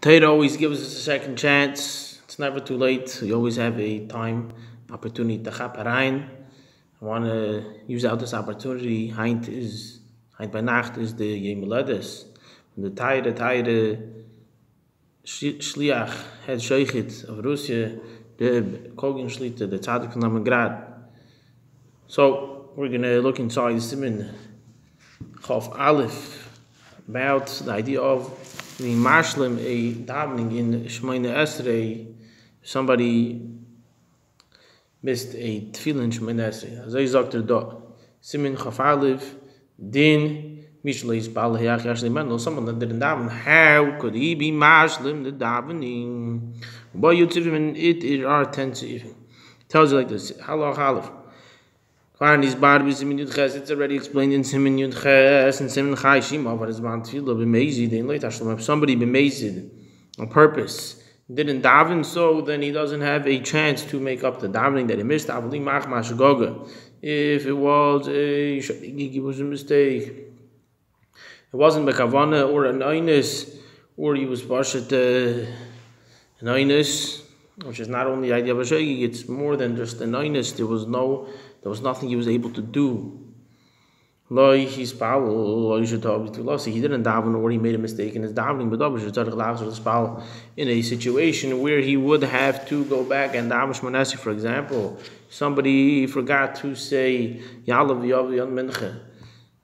Torah always gives us a second chance. It's never too late. You always have a time, opportunity to chap herein. I want to use out this opportunity. Heint by Nacht is the Yom Haledes. The Torah Shliach head Sheikhit of Russia, the Kogen Shlita, the Tzaddik from Grad. So we're going to look inside the סימן Chof Aleph about the idea of the mashlim, a davening in Shemina Esrei. Somebody missed a tefillah in Shemina Esrei. As I sagt סימן Chof Aleph, din Mishleis Bal Hayach Yashli Mendel. Someone that didn't daven, how could he be mashlim the davening? Boy, you tivim it is our 10 tivim. Tells you like this. Halach Aleph. It's already explained in Siman Yud Ches and Siman Chai Shima, but it's about Tefillah b'mezid in late Tashloim. If somebody b'mezid on purpose didn't daven, so then he doesn't have a chance to make up the davening that he missed. If it was it was a mistake, it wasn't bekavana or an Onis, or he was bashet an Onis, which is not only the idea of a shegi, it's more than just an Onis. There was nothing he was able to do. He didn't daven, or he made a mistake in his davening, but in a situation where he would have to go back and daven Shmonesi, for example, somebody forgot to say Yalav Yav on Mincha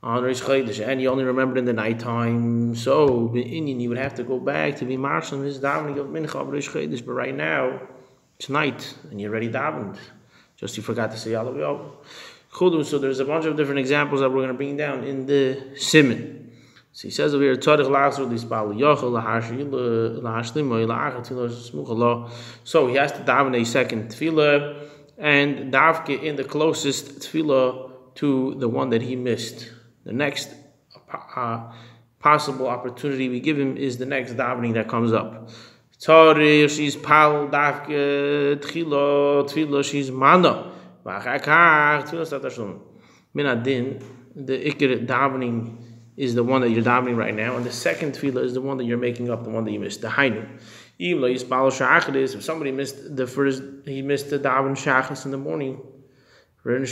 on Rish Chodesh, and he only remembered in the nighttime. So he would have to go back to be marshal in his davening of Mincha of Rish Chodesh. But right now it's night and you already davened. Just you forgot to say Yalav Yav. So there's a bunch of different examples that we're going to bring down in the Siman. So he says over here, so he has to daven a second tefillah, and davke in the closest tefillah to the one that he missed. The next possible opportunity we give him is the next davening that comes up. She's pal davke tefillah she's mana. Minadin, the ikir davening is the one that you're davening right now, and the second tefillah is the one that you're making up, the one that you missed, the hainu. If somebody missed the first, he missed the daven shachas in the morning. When the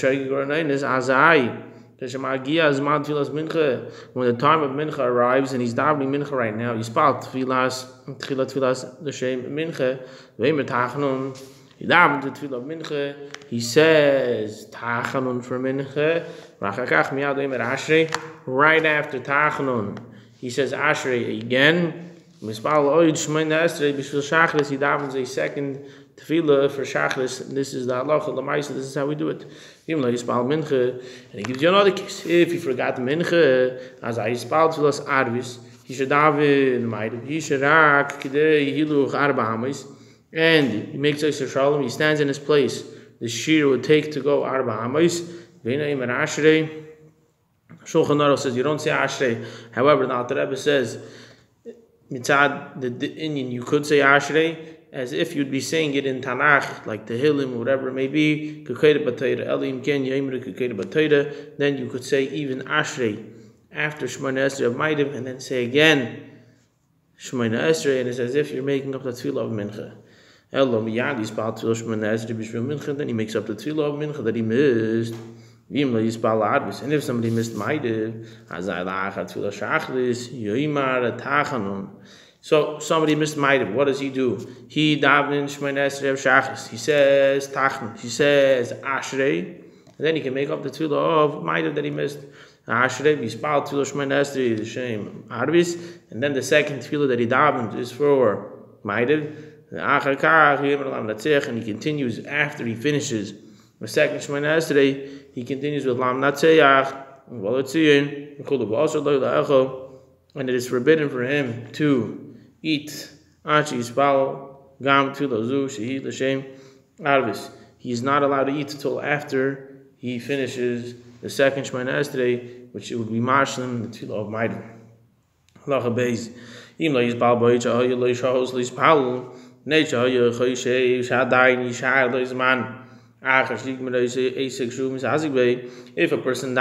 time of mincha arrives and he's davening mincha right now, he spalt tefillas the shem mincha, he davened the tefillah of mincha. He says tachanun for mincha. Right after tachanun, he says ashrei again. He davens a second tefillah for shachris. This is the halacha l'maisa. This is how we do it. And he gives you another case. If he forgot the mincha, as I spal tefillas arvis, he should daven ma'ariv. He should rak kidei hiluch arba hamis. And he makes us a shalom, he stands in his place. The shear would take to go arba hamis. Shulchan Aruch says you don't say ashrei. However, the Alter Rebbe says mitzad the Indian you could say ashrei as if you'd be saying it in Tanakh, like Tehillim, whatever it may be. Then you could say even ashrei after Shemona Esrei of Ma'ariv, and then say again Shemona Esrei, and it's as if you're making up the tefillah of mincha. Then he makes up the tefillah of mincha that he missed. And if somebody missed ma'ariv, so somebody missed ma'ariv, what does he do? He davens Shemona Esrei of shachris. He says tachan. He says ashrei, and then he can make up the tefillah of ma'ariv that he missed. Ashrei mispal tefillah Shemona Esrei the shem arvis, and then the second tefillah that he davens is for ma'ariv. And he continues after he finishes the second Shemona Esrei. He continues with lam natzeach, and it is forbidden for him to eat. He is not allowed to eat until after he finishes the second Shemona Esrei, which it would be mashlim, the tefillah of ma'ariv. Halacha beis. If a person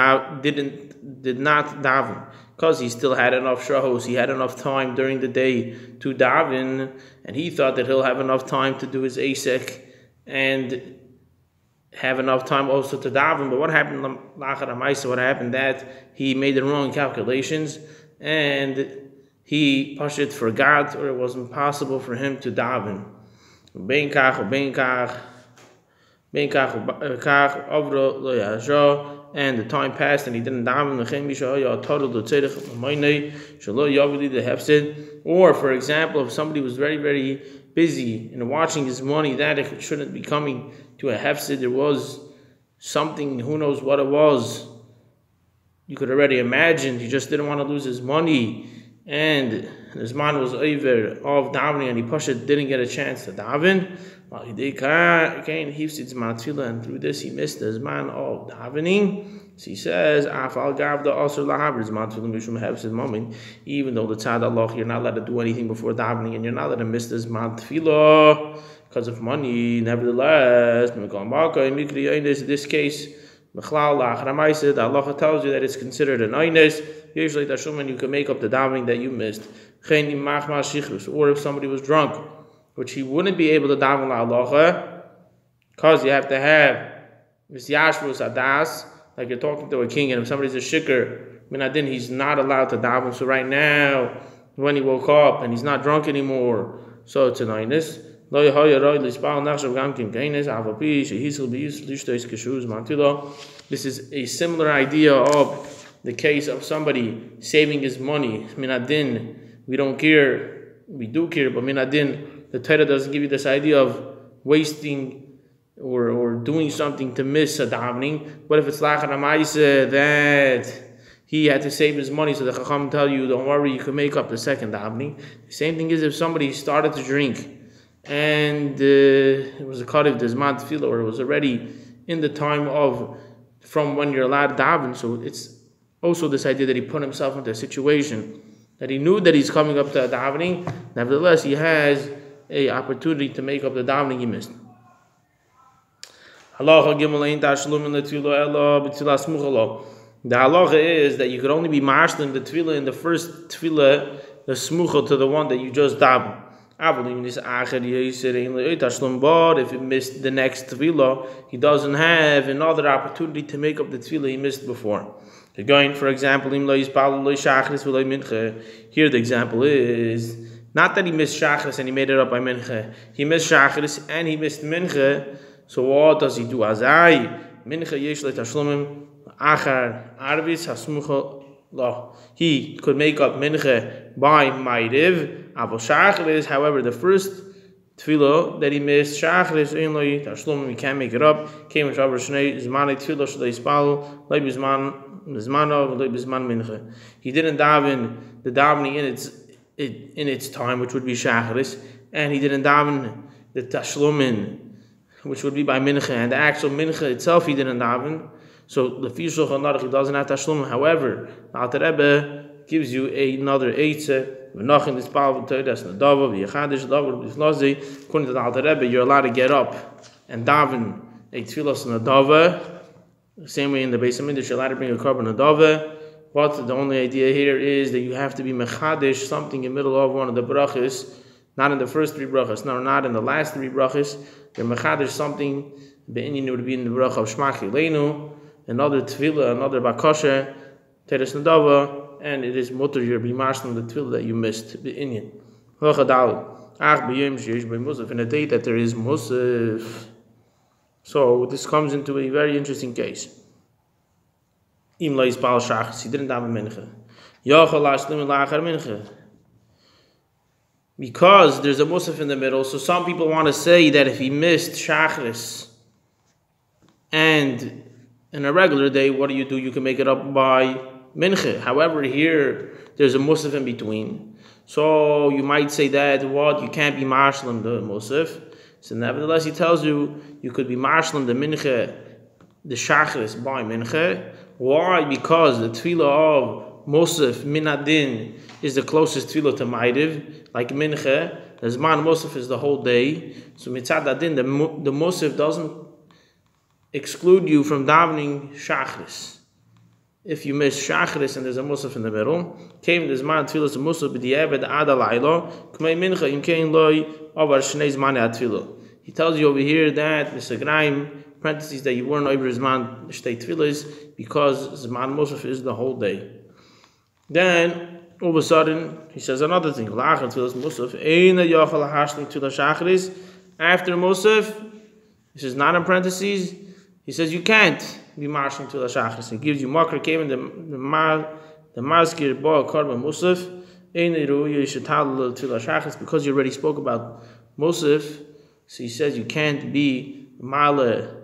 did not daven because he still had enough shahos, he had enough time during the day to daven, and he thought that he'll have enough time to do his asek and have enough time also to daven. But what happened? What happened that he made the wrong calculations and he pashut forgot, or it was impossible for him to daven. And the time passed and he didn't daven. Or, for example, if somebody was very, very busy in watching his money, that it shouldn't be coming to a hefsid. There was something, who knows what it was. You could already imagine he just didn't want to lose his money, and his man was over of davening, and he didn't get a chance to daven. And through this he missed his man of davening. So he says, even though the tzad Allah, you're not allowed to do anything before davening, and you're not allowed to miss this man tefillah because of money. Nevertheless, in this case, the Allah tells you that it's considered an Onis. Usually tashlumin, you can make up the davening that you missed. Or if somebody was drunk, which he wouldn't be able to daven Allah, because you have to have this yashvus adas, like you're talking to a king, and if somebody's a shikr, minadin, he's not allowed to daven. So right now, when he woke up and he's not drunk anymore, so it's an Onis. This is a similar idea of the case of somebody saving his money. Minadin, we don't care, we do care, but minadin, the Torah doesn't give you this idea of wasting or doing something to miss a davening. But if it's lachar ha'maisa that he had to save his money, so the Chacham tell you, don't worry, you can make up the second davening. The same thing is if somebody started to drink and it was a cut of the zman tefillah, or it was already in the time of from when you're allowed to daven. So it's also this idea that he put himself into a situation that he knew that he's coming up to a davening. Nevertheless, he has a opportunity to make up the davening he missed. The halacha is that you could only be mashlim the tefillah in the first tefillah, the smukha, to the one that you just daven. But if he missed the next tefillah, he doesn't have another opportunity to make up the tefillah he missed before. Going, for example, here the example is not that he missed shachris and he made it up by mincha. He missed shachris and he missed mincha. So what does he do? Azai mincha yesh letashlomin achar arvis hasmucha lo. He could make up mincha by ma'ariv. Avol shachris, however, the first tefillah that he missed shachris ein lo tashlomin, we can't make it up. Came with Rabbi Shnei zmanei tefillah shlei spal lo bizman zmanov lo bizman mincha. He didn't daven the davening in its time, which would be shachris, and he didn't daven the tashlumin, which would be by mincha, and the actual mincha itself he didn't daven. So the Kitzur Shulchan Aruch, he doesn't have tashlumin. However, the Alter Rebbe gives you another eitzah. According to the Alter Rebbe, you're allowed to get up and daven a tefillah nadava. The same way in the Beis Hamikdash, you're allowed to bring a korban nadava. But the only idea here is that you have to be mechadish something in the middle of one of the brachas, not in the first three brachas, not in the last three brachas. You're mechadish something. Be'inyan would be in the bracha of shmach leinu, another tefillah, another bakasha, teres nadava, and it is mutter your b'mashlim the tefillah that you missed. Be'inyan. In a day that there is musaf. So this comes into a very interesting case. He didn't daven mincha. Because there's a musaf in the middle, so some people want to say that if he missed shachris and in a regular day, what do? You can make it up by mincha. However, here there's a musaf in between. So you might say that you can't be mashlim the musaf. So nevertheless, he tells you could be mashlim the mincha, the shachris by mincha. Why? Because the tefillah of Musaf minadin is the closest tefillah to ma'ariv, like mincha. The zman Musaf is the whole day. So mitzad adin, the Musaf doesn't exclude you from davening shachris. if you miss Shacharis and there's a Musaf in the middle, came the Zman Tfilas Musaf b'di'eved Ada Laila, K'mei Mincha Im Kein Loi Avar Shnei Zmani Atfilah. He tells you over here that the Sagraim, parentheses, that you weren't over Zman Shtei Tfilas because Zman Musaf is the whole day. Then, all of a sudden, he says another thing. After Musaf, this is not in parentheses. He says you can't be marshing to the shachris. He gives you makra came in the maskir ba karban musaf. You should tell to the shachris because you already spoke about musaf. So he says you can't be mala.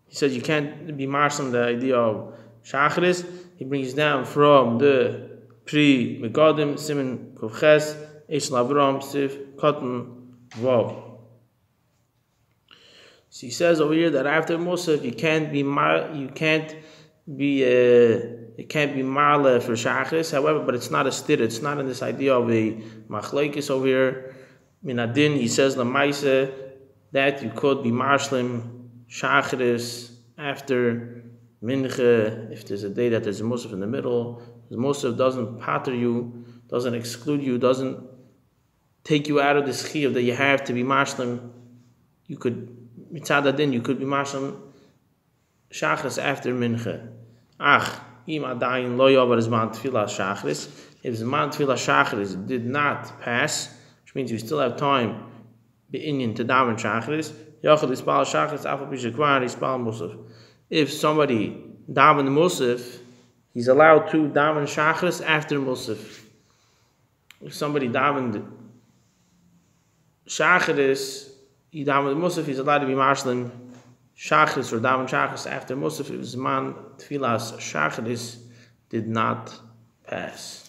He says you can't be marshing the idea of shachris. He brings down from the Pri Megadim Siman Kovches Eish Lavram Sif Cotton Vav. So he says over here that after Musaf you can't be marle for Shachris. However, but it's not a stir. It's not in this idea of a machlekes over here. Minadin, he says Lamaisa that you could be marshlim Shachris after Mincha if there's a day that there's a Musaf in the middle. The Musaf doesn't patter you, doesn't exclude you, doesn't take you out of the schiyuv that you have to be mashlim. You could mitzadadin, you could be mashlim shachris after mincha. Im adayin lo yavar zman tefila shachris. If zman tefila shachris did not pass, which means you still have time be'inyan to daven shachris, yachad ispal shachris afal b'shekvar ispal musaf. If somebody daven the musaf, he's allowed to daven shachris after musaf. If somebody davened shachris, he davened musaf, he's allowed to be marshlim shachris or daven shachris after musaf if zman tfilas shachris did not pass.